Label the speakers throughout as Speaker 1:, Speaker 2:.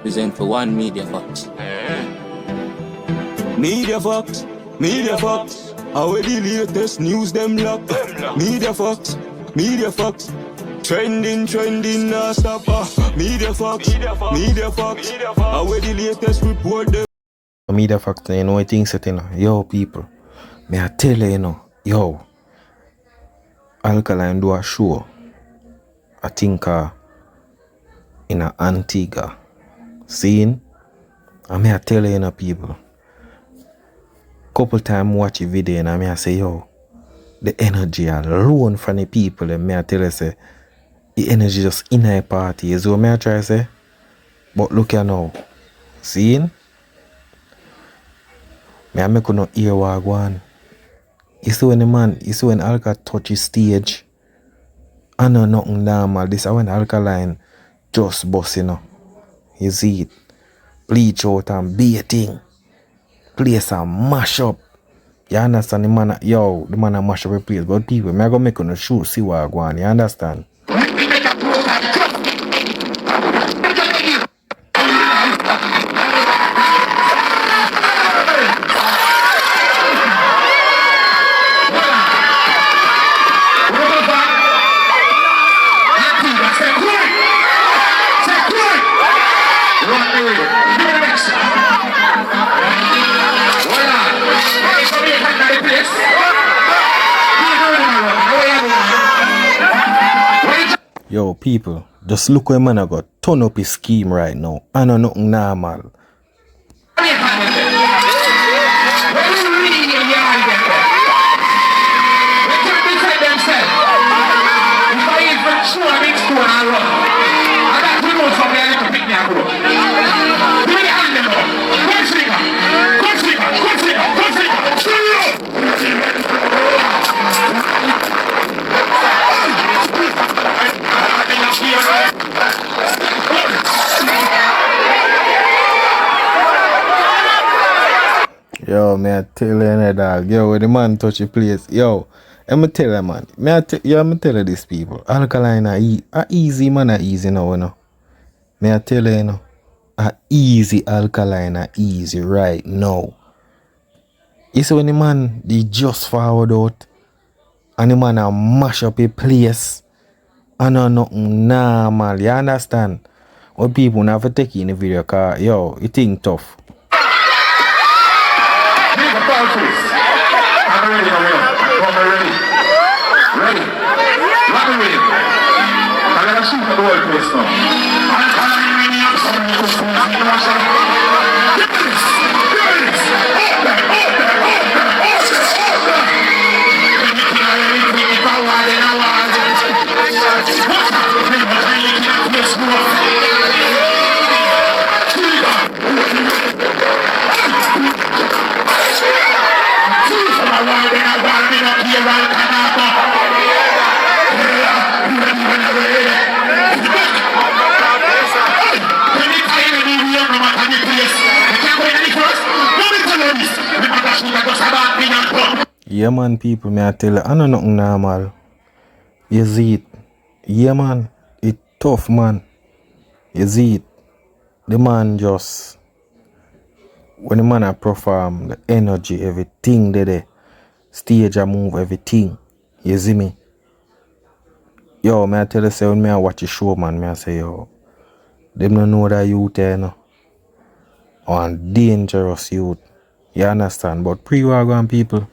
Speaker 1: represent for one Media Fox.
Speaker 2: Media Fox, Media Fox. How the latest news them lock. Media Fox, Media Fox. Trending, non stop. Media Fox, Media Fox. How the latest report them.
Speaker 3: Media Fox, you know what things that you know. Yo people, may I tell you, you know, yo, ALKALINE do a show. I think in a Antigua scene. I may I tell you, you know, people. Couple time watch a video and I may I say, yo, the energy alone from the people, and may I tell you, say, the energy just in a party is what may I try to say. But look here now, seeing? May I make no ear wagwan. You see when the man, you see when ALKALINE touch his stage, I know nothing normal. This is when ALKALINE just bust, you know. You see it. Bleach out and baiting. Place and mash up. You understand the man, yo, the man a mash up a place. But people, me I go make on the shoot, see what I go on, you understand? Yo, people, just look where man I got turn up his scheme right now. I know nothing normal. Yo, man, I tell you that dog. Yo, when the man touch the place, yo, I'ma tell you, man. I'ma tell you this, people. ALKALINE a easy man, a easy now, you know. May I tell you, you know, a easy ALKALINE, a easy right now. You see when the man, they just forward out, and the man a mash up a place, and nothing normal, you understand? What people never take in the video, car, yo, it think tough.
Speaker 4: I'm ready, ready. Let me ready. I'm gonna shoot the whole place now. I'm calling me up some
Speaker 3: Yeah, man, people, may I tell you, I know nothing normal. You see it. Yeah, man, it tough, man. You see it. The man just, when the man a perform, the energy, everything there, stage a move, everything. You see me? Yo, may I tell you, say, when I watch the show, man, may I say, yo, them don't know that youth there, you know. Or dangerous youth. You understand? But pre-wagon people.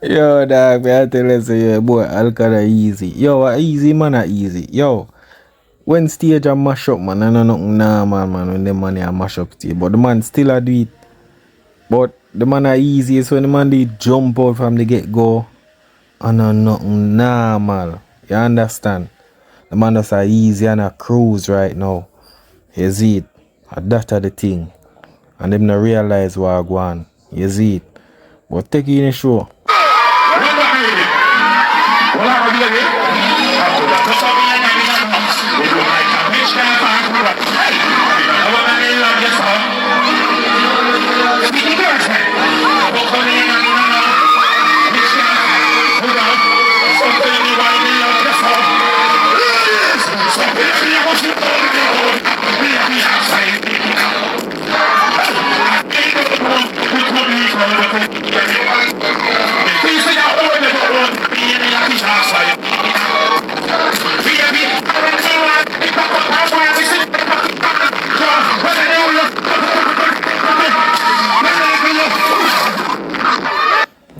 Speaker 3: Yo, dog, me I tell you, say, yeah, boy, Alkaliene easy. Yo, easy, man, easy. Yo, when stage a mash up, man, I know nothing normal, man, when the man a mash up stage. But the man still a do it. But the man a easy, so when the man did jump out from the get-go, I know nothing normal. You understand? The man just a easy and a cruise right now. You see it? That are the thing. And them not realize what I go on. You see it? But take it in the show.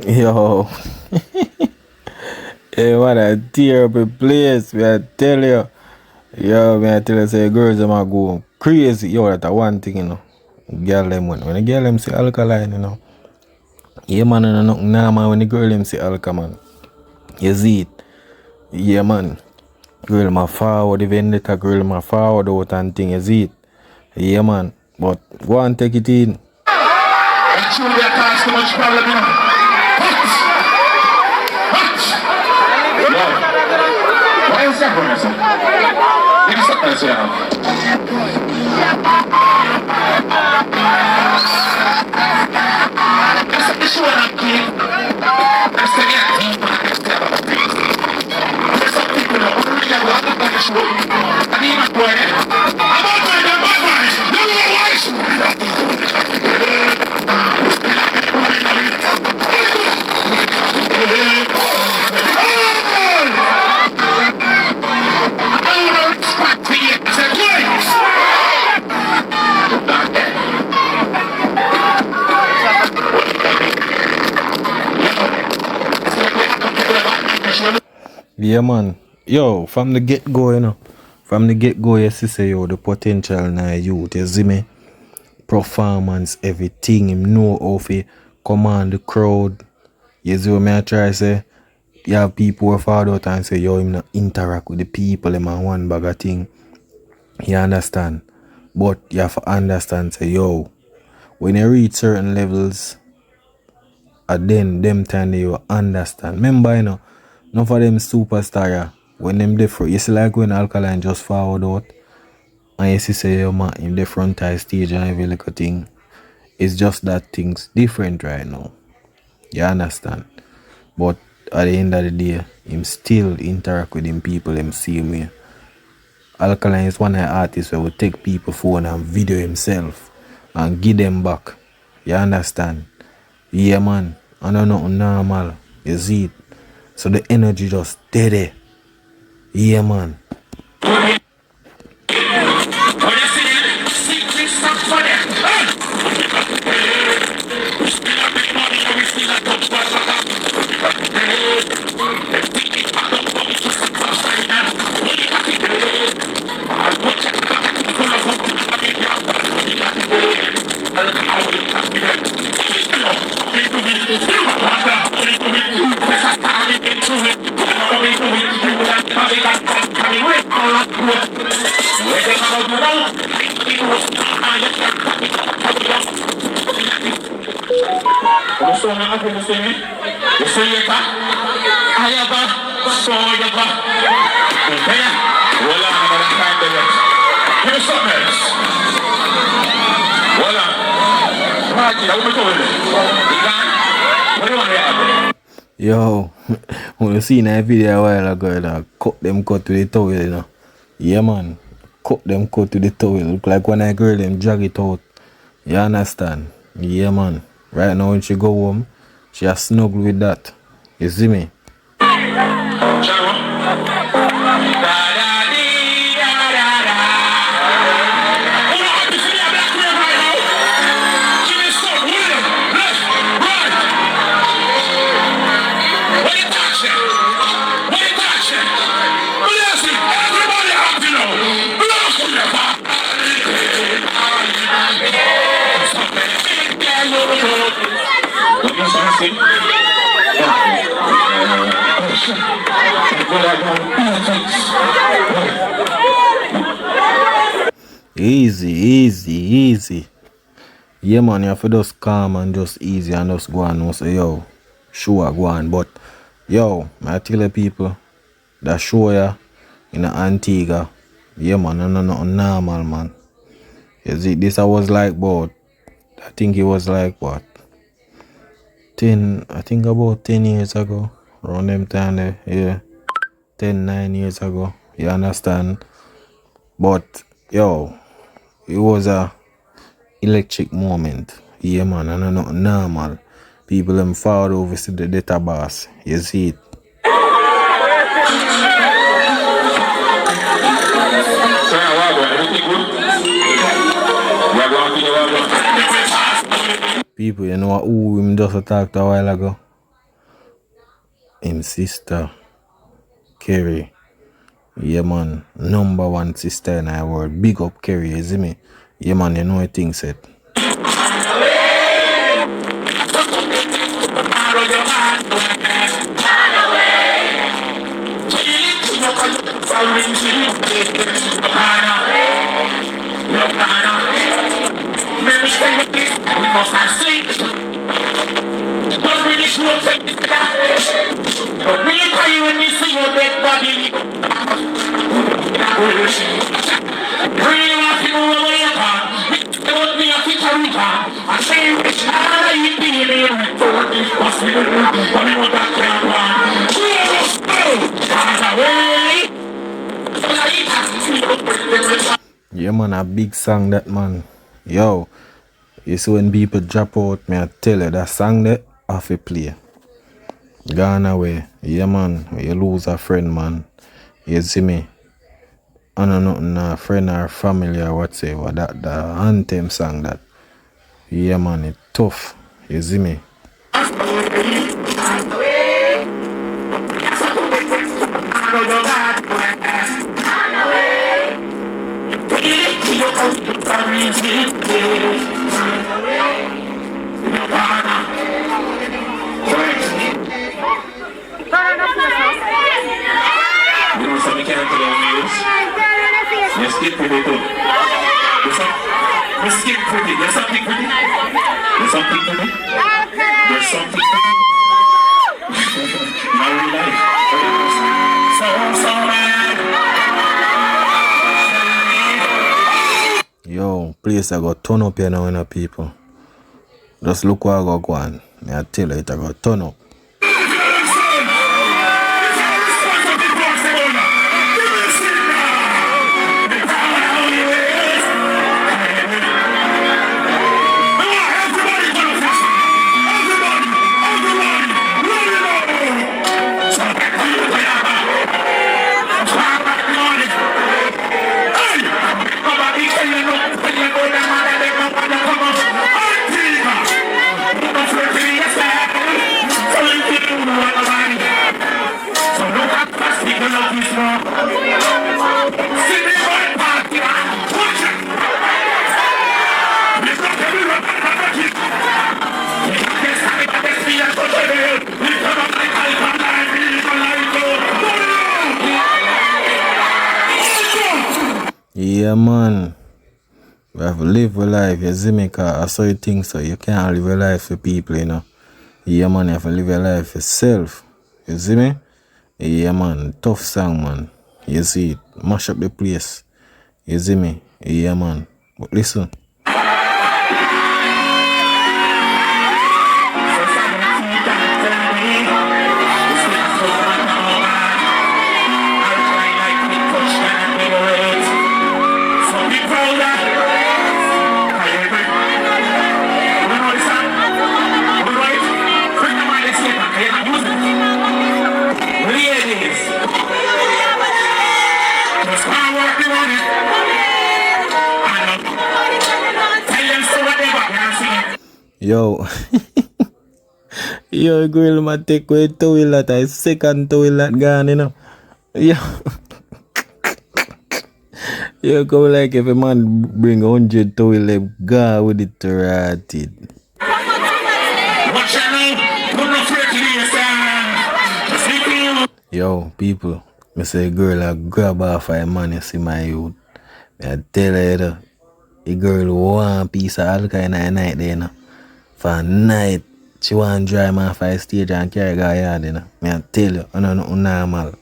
Speaker 3: Yo, hey, what a terrible place, me I tell you. Yo, me I tell you, say girls them a go crazy. Yo, that's one thing, you know. Girl them when the girl them say alkaline, you know. Yeah, man, and nothing normal when the girl them say alka, man. You see it? Yeah, man. Girl ma forward, the vendetta girl ma forward out and thing, you see it? Yeah, man. But go and take it in.
Speaker 4: Actually, that caused too much problem, you know. Why is that for sir? Give me something to say now. That's the issue I'm keeping. That's the end. There's some people that only have one of the issue. I need my boy. I'm on my you know why?
Speaker 3: Yeah, man. Yo, from the get-go, you know. From the get-go, you see, say, yo, the potential in the youth, you see me? Performance, everything, him know how to command the crowd. You see what I try to say? You have people who fall out and say, yo, him not interact with the people, him and one bag of thing. You understand? But you have to understand, say, yo, when you reach certain levels, then them time you understand. Remember, you know, none of them superstar, when them different, you see like when Alkaline just forward out, and you see say, yo, man, in the front eye stage and every little thing, it's just that things different right now. You understand? But at the end of the day, him still interact with them people, them same way. Alkaline is one of the artists who will take people phone and video himself and give them back. You understand? Yeah, man. I don't know normal. You see it? So the energy just steady. Yeah, man. Yo, when you see that video a while ago, dog, cut them cut to the towel, you know. Yeah, man. Cut them cut to the towel. Look like when I girl them drag it out. You understand? Yeah, man. Right now when she go home, she a snuggle with that. You see me? Easy. Yeah, man, you have to just calm and just easy and just go on and say, yo, sure, go on. But, yo, I tell the people, that show ya in the Antigua, yeah, man, no, normal, man. You see, this I was like, about, I think it was like, what, about 10 years ago, around them time there, yeah, 9 years ago, you understand? But, yo, it was a electric moment, yeah, man, and not normal. People them forward over to the data boss, you see it. People, you know who him just talked a while ago? Him sister, Kerry. Yeah, man, #1 sister in our world. Big up Kerry, you see me? Yeah, man, you know what thing said. Yeah, man, a big song that, man. Yo, you see when people drop out, me I tell you, that song that have to play. Gone away. Yeah, man, you lose a friend, man. You see me? I don't know nothing, a friend or family or whatever. That the anthem song that. Yeah, man, it's tough. You see me?
Speaker 4: Let's get pretty too. Let's get pretty. There's something pretty. There's something pretty. There's something pretty. My real life. So man.
Speaker 3: Yo, place I got turn up here now, you know, people. Just look what I got going. I tell you, it I got turn up. Yeah, man. We have to live a life, you see me, because I saw you think so. You can't live a life for people, you know. Yeah, man, you have to live your life for yourself. You see me? Yeah, man. Tough song, man. You see it. Mash up the place. You see me? Yeah, man. But listen. Yo, yo, girl, ma take away toilet. I second toilet gone, you know. Yo, yo, go like if a man bring 100 toilet, go with it rotted. Yo, people, Me say girl a grab off her man, you see my youth. I tell her the girl want piece of alkaline at night there, you know. For night, she want drive man for a stage and carry her yard, you know. Me I tell you, I know nothing normal.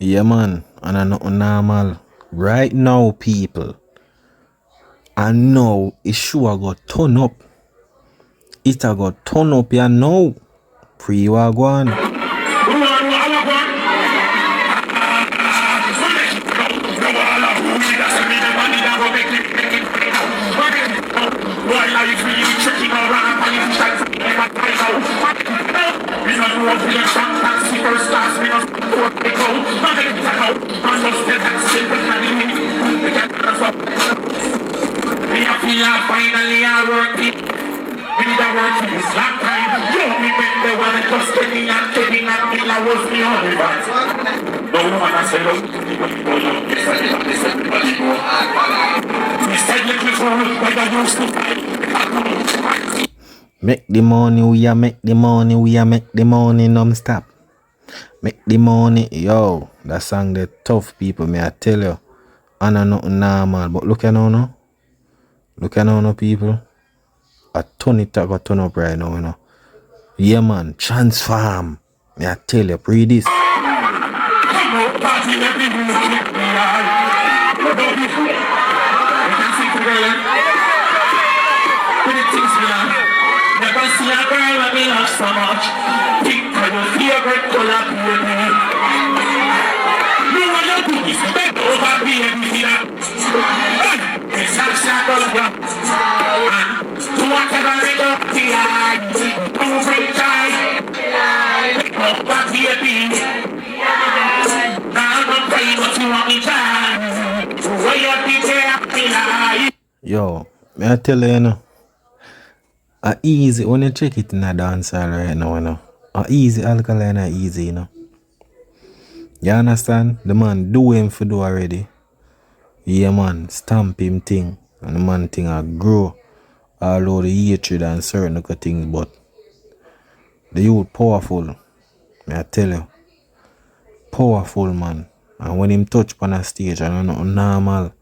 Speaker 3: Yeah man, and I know normal. Right now people, I know it sure got turn up. It a got turn up here now. Pre-wagwan.
Speaker 4: Finally, I work it. We need a work for this long time. You remember when I just came in and Kevin and Mila was the only one. No one has said, oh, we said, let me go, like I used to.
Speaker 3: Make the money, we a make the money, we a make the money non-stop. Make the money, yo. That song the tough people, me I tell you. I know nothing normal, but look at now. Look at now, people. A ton it got turn up right now, you know. Yeah, man. Transform. Me I tell you, pre this. Yo, me I tell you, you know, easy when you check it in a dancehall right now, you know. Easy alkaline easy, you know. You understand? The man do him for do already. Yeah man, stamp him thing. And the man thing a grow. All over the hatred and certain other things, but the youth powerful. Me I tell you. Powerful man. And when him touch on a stage, I don't know normal.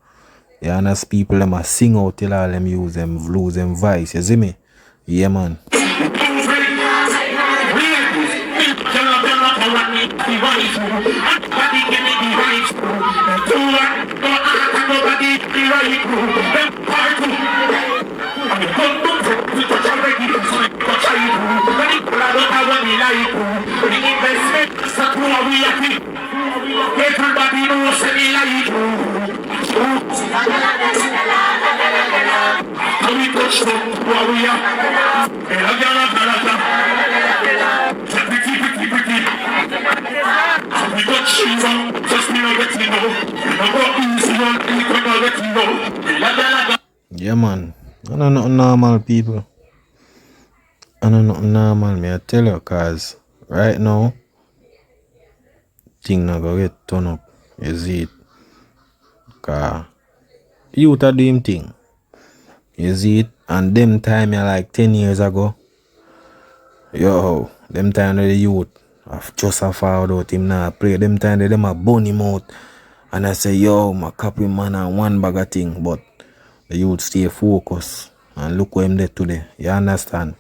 Speaker 3: You understand people them a sing out till all them use them lose them voice, you see me? Yeah man.
Speaker 4: Everybody knows me like we touch them, warrior. We got Shiva, just me not letting go. I got easy one, we cannot let go.
Speaker 3: Yeah man, I don't know normal people. I don't know normal, me I tell you, cause right now thing not gonna get turn up. You see it? Cause youth are doing thing. You see it? And them time you like 10 years ago. Yo, them time the youth have just a found out him now play. Them time they them a bun him out. And I say, yo, my copy man and one bag of thing. But the youth stay focused. And look where him there today. You understand?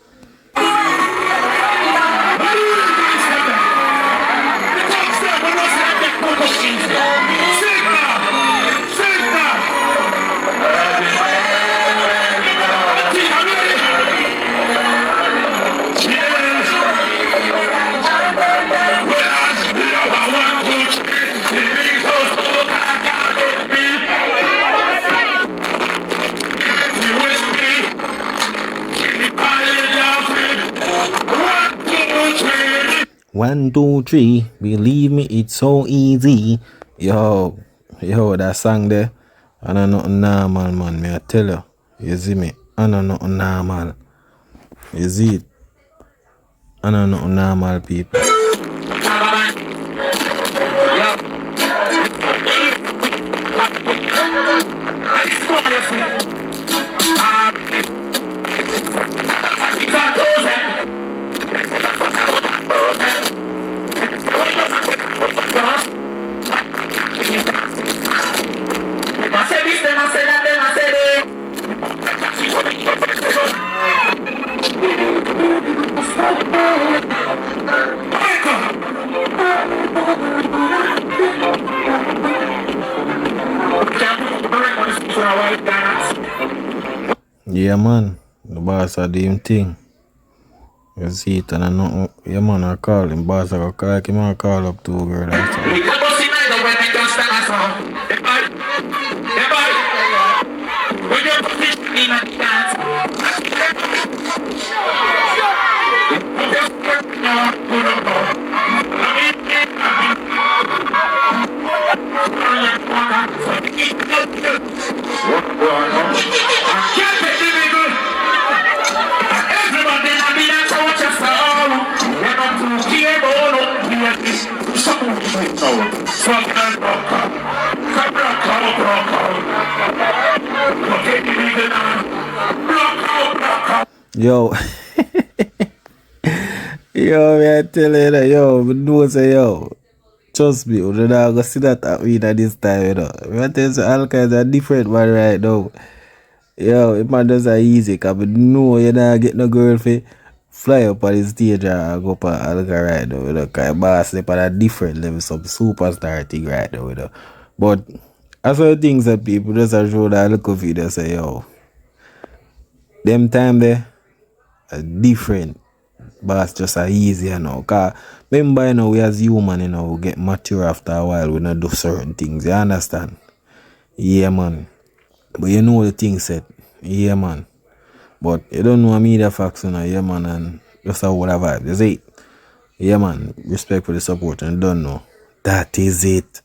Speaker 3: 1, 2, 3. Believe me, it's so easy. Yo, that song there. I don't know nothing normal, man. Me I tell you. You see me? I don't know nothing normal. You see it? I don't know nothing normal, people. Yeah, man. The boss are doing thing. You see it, and I know. Yeah, man, I call him. Boss, I call him. I call up to a girl. Yo, yo, man, I tell you that, yo, but no say, yo, trust me, we're not gonna see that at me at this time, you know. I tell you, all kinds of different man right now. Yo, if man does a easy, cause but no, you not get no girl for fly up on the stage and go up and alka right now, you know, cause boss step on a different level, some superstar thing right now, you know. But as for the things that people just show that look of it, they say, yo, them time there are different. But it's just a easy, you know. Cause remember, you know, we as human, you know, we get mature after a while, we don't do certain things, you understand? Yeah, man. But you know the thing said, yeah, man. But you don't know media facts, you know, yeah, man, and just a whole vibe. You see? Yeah, man. Respect for the support and don't know. That is it.